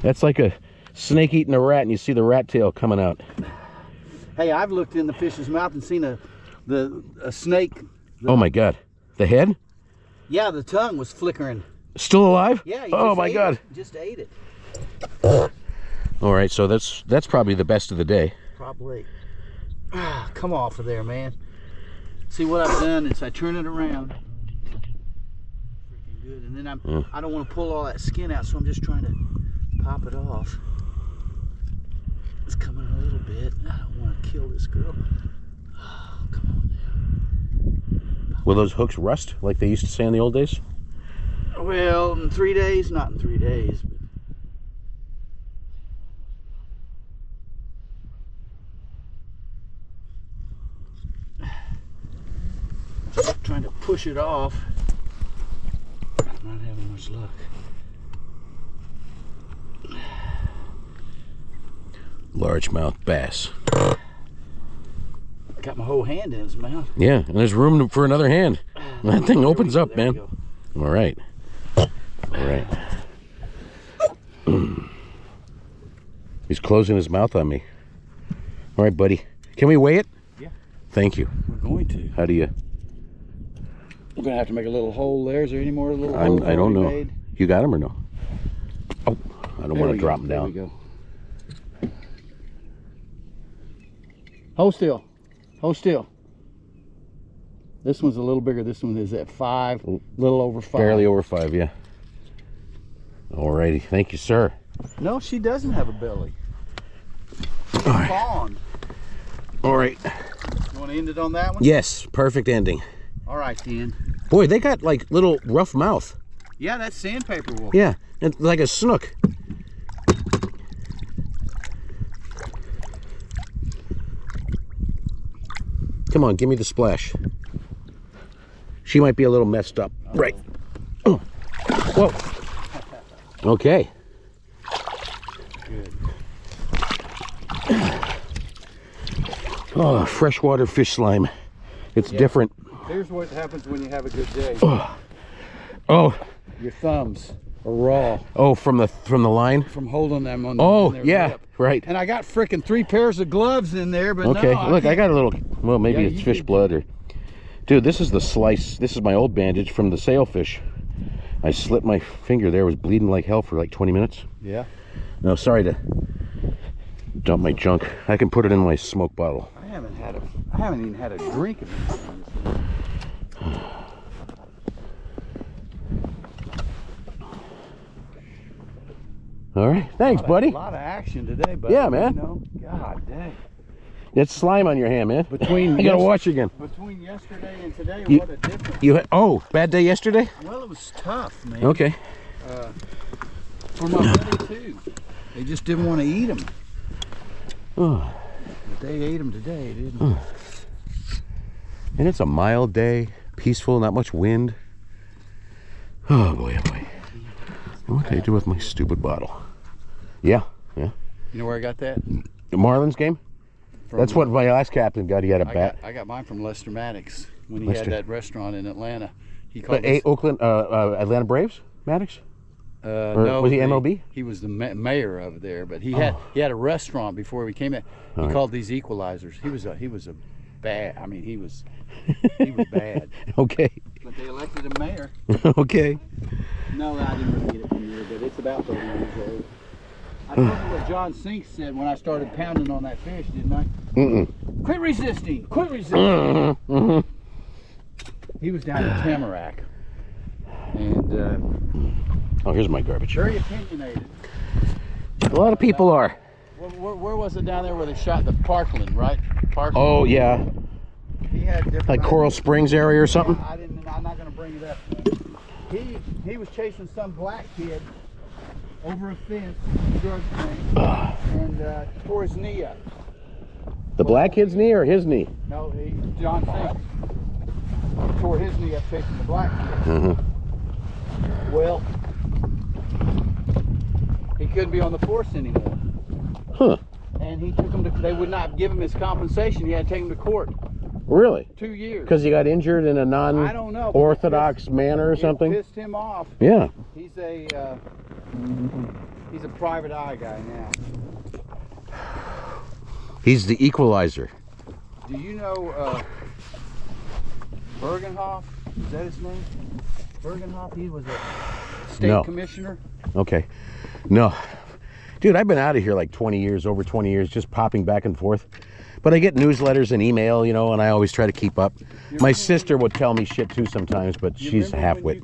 That's like a snake eating a rat, and you see the rat tail coming out. Hey, I've looked in the fish's mouth and seen a snake. Oh my God, the head? Yeah, the tongue was flickering. Still alive? Yeah. Oh my God. Just ate it. All right, so that's probably the best of the day. Probably. Come off of there, man. See what I've done is I turn it around. Freaking good. And then I don't want to pull all that skin out, so I'm just trying to pop it off. It's coming a little bit. I don't want to kill this girl. Oh, come on now. Will those hooks rust like they used to say in the old days? Well, in 3 days, not in 3 days. Just trying to push it off. I'm not having much luck. Largemouth bass. Got my whole hand in his mouth. Yeah, and there's room for another hand. That thing opens up, man. All right. All right. He's closing his mouth on me. All right, buddy. Can we weigh it? Yeah. Thank you. We're going to. How do you? We're going to have to make a little hole there. Is there any more little holes I don't know. made? You got him or no? Oh, I don't want to drop him down. There we go. Hold still. Hold still. This one's a little bigger. This one is at 5, a little over 5. Barely over 5, yeah. Alrighty, thank you, sir. No, she doesn't have a belly. She's All right. fawn. All right. You want to end it on that one? Yes, perfect ending. All right, then. Boy, they got like little rough mouth. Yeah, that's sandpaper wolf. Yeah, it's like a snook. Come on, give me the splash. She might be a little messed up. Right. Oh. Whoa. Okay. Good. Oh, freshwater fish slime. It's different. Here's what happens when you have a good day. Oh. Your thumbs are raw. Oh, from the line? From holding them on their yeah, lip. right. And I got frickin' 3 pairs of gloves in there, but Okay, no, look, I got a little, well, maybe Yeah, it's you fish did. blood or... Dude, this is the slice. This is my old bandage from the sailfish. I slipped my finger there. It was bleeding like hell for like 20 minutes. Yeah. No, sorry to dump my junk. I can put it in my smoke bottle. I haven't even had a drink of anything. All right, thanks, buddy. A lot of action today, buddy. Yeah, man. You know? God dang. It's slime on your hand, man. Between I gotta wash again. Between yesterday and today, You- what a difference. You had, oh, bad day yesterday? Well, it was tough, man. Okay. For my buddy too. They just didn't want to eat them. Oh, But they ate them today, didn't they? and it's a mild day, peaceful, not much wind. Oh boy, oh boy. And what did I do with my stupid bottle? Yeah, yeah. You know where I got that? The Marlins game? From, That's what my last captain got. He had a bat. I got mine from Lester Maddox when he Lester. had that restaurant in Atlanta. He called The us, Oakland, Atlanta Braves, Maddox? Or no, was he MLB? He was the mayor of there, but he had a restaurant before we came in. He called these equalizers. He was a bad. I mean, he was bad. Okay. But they elected a mayor. Okay. No, I didn't really get it from there, but it's about 30 years old. I told you what John Sink said when I started pounding on that fish, didn't I? Quit resisting! Quit resisting! He was down in Tamarack. And Oh, here's my garbage. very opinionated. A lot of people are. Where was it down there where they shot the Parkland, right? Parkland. Oh, yeah. He had different Like Coral Springs area or something? I'm not going to bring it up. He was chasing some black kid over a fence, drug thing, and tore his knee up. The black kid's knee or his knee? No, John Sink tore his knee up chasing the black kid. Well, he couldn't be on the force anymore. Huh. And he took him to, they would not give him his compensation. He had to take him to court. Really? 2 years. Because he got injured in a I don't know. non-orthodox manner or something? It pissed him off. Yeah. He's a He's a private eye guy now. He's the equalizer. Do you know Bergenhoff? Is that his name? Bergenhoff? He was a state commissioner. Okay. No. Dude, I've been out of here like 20 years, over 20 years, just popping back and forth. But I get newsletters and email, you know, and I always try to keep up. My sister would tell me shit too sometimes, but she's half-wit.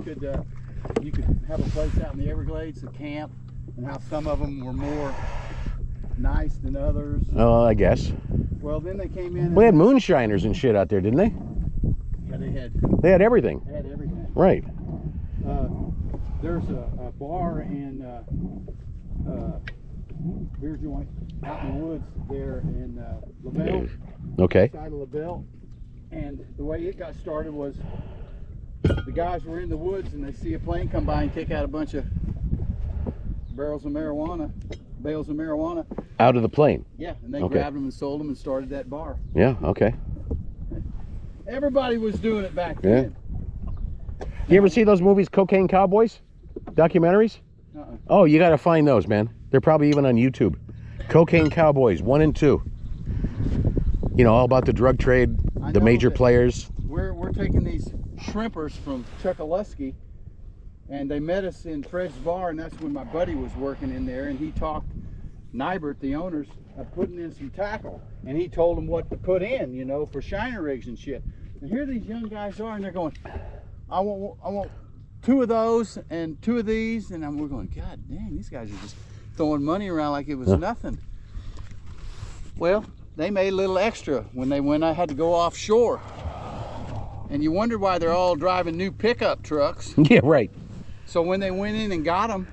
You could have a place out in the Everglades, a camp, and how some of them were more nice than others. Oh, I guess. Well, then they came in. We had moonshiners and shit out there, didn't they? Yeah, They had everything. They had everything. Right. There's a bar and beer joint out in the woods there in LaBelle. Okay. Side of LaBelle. And the way it got started was the guys were in the woods and they see a plane come by and kick out a bunch of bales of marijuana. Out of the plane? Yeah, and they grabbed them and sold them and started that bar. Yeah, okay. Everybody was doing it back then. You ever see those movies, Cocaine Cowboys? Documentaries? Oh, you got to find those, man. They're probably even on YouTube. Cocaine Cowboys 1 and 2. You know, all about the drug trade, the major players. We're taking these shrimpers from Chokoloskee, and they met us in Fred's bar, and that's when my buddy was working in there, and he talked Nybert, the owners, of putting in some tackle, and he told them what to put in, you know, for shiner rigs and shit. And here these young guys are, and they're going, I want 2 of those and 2 of these, and we're going, God dang, these guys are just throwing money around like it was nothing. Well, they made a little extra when I had to go offshore. And you wonder why they're all driving new pickup trucks. Yeah, right. So when they went in and got them,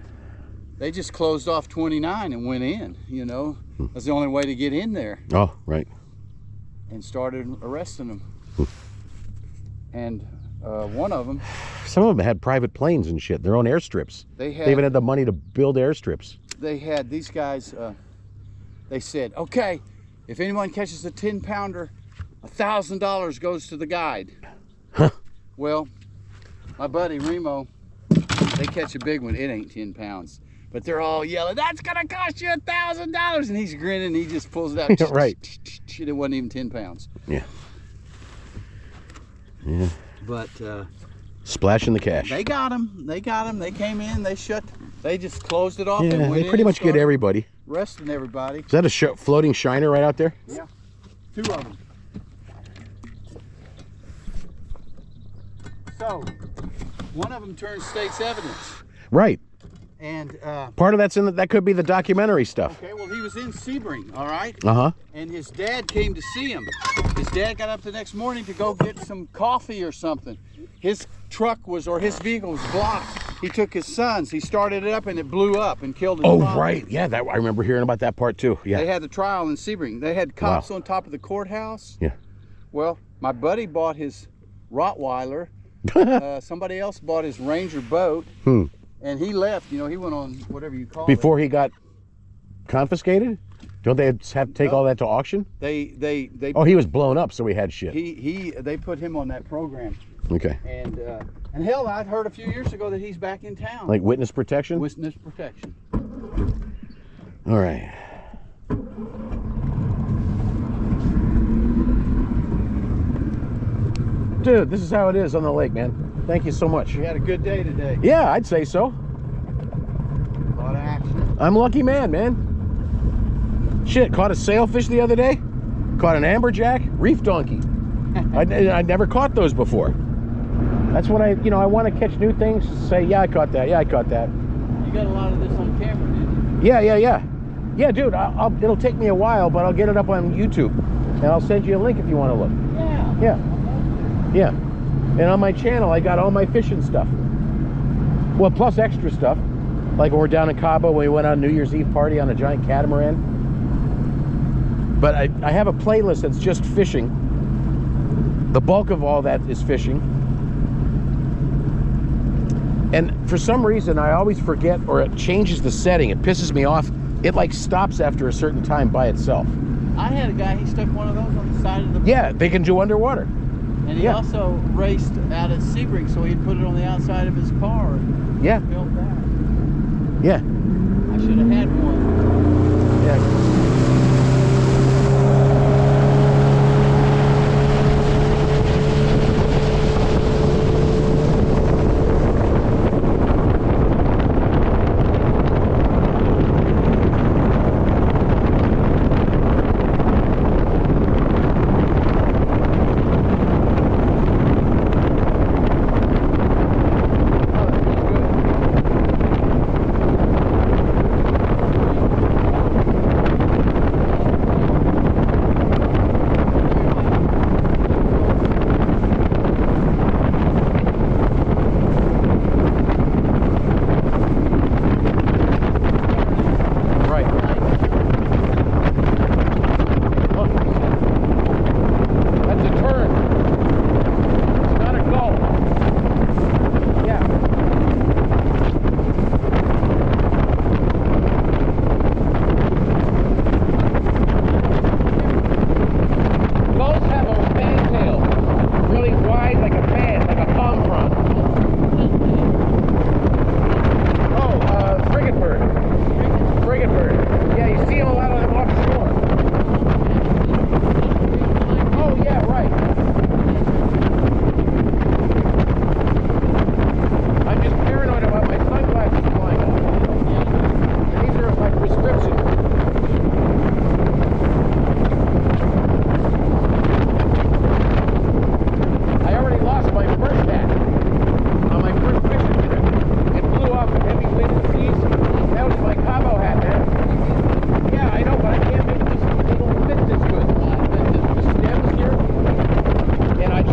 they just closed off 29 and went in, you know. That's the only way to get in there. Oh, right. And started arresting them. And one of them... Some of them had private planes and shit, their own airstrips. They even had the money to build airstrips. They had, these guys, they said, okay, if anyone catches a 10-pounder, $1,000 goes to the guide. Huh. Well, my buddy Remo, they catch a big one, it ain't 10 pounds. But they're all yelling, that's gonna cost you $1,000. And he's grinning, he just pulls it out. Right. It wasn't even 10 pounds. Yeah. Yeah. But splashing the cash. They got them. They came in, they just closed it off. Yeah, and went they pretty much get everybody. Arresting everybody. Is that a floating shiner right out there? Yeah. 2 of them. So, one of them turned state's evidence. Right. And part of that's in that could be the documentary stuff. Okay, well he was in Sebring, all right? Uh-huh. And his dad came to see him. His dad got up the next morning to go get some coffee or something. His truck was, or his vehicle was blocked. He took his son's, he started it up and it blew up and killed his father. Right, yeah, that I remember hearing about that part too. Yeah. They had the trial in Sebring. They had cops on top of the courthouse. Yeah. Well, my buddy bought his Rottweiler. Somebody else bought his Ranger boat. And he left, you know, he went on whatever you call it. Before he got confiscated? Don't they have to take all that to auction? They Oh, he was blown up, so he had shit. They put him on that program. Okay. And hell, I'd heard a few years ago that he's back in town. Like witness protection? Witness protection. All right. Dude, this is how it is on the lake, man. Thank you so much. We had a good day today. Yeah, I'd say so. A lot of action. I'm a lucky man. Shit, caught a sailfish the other day. Caught an amberjack, reef donkey. I'd never caught those before. That's what I want to catch new things. Say, yeah, I caught that. Yeah, I caught that. You got a lot of this on camera, didn't you? Yeah. Yeah, dude, it'll take me a while, but I'll get it up on YouTube. And I'll send you a link if you want to look. Yeah. Yeah. And on my channel, I got all my fishing stuff. Well, plus extra stuff. Like when we're down in Cabo, when we went on New Year's Eve party on a giant catamaran. But I have a playlist that's just fishing. The bulk of all that is fishing. And for some reason, I always forget, or it changes the setting. It pisses me off. It like stops after a certain time by itself. I had a guy, he stuck one of those on the side of the boat. Yeah, they can do underwater. And he also raced out at Sebring, so he'd put it on the outside of his car. And yeah. built that. Yeah. I should have had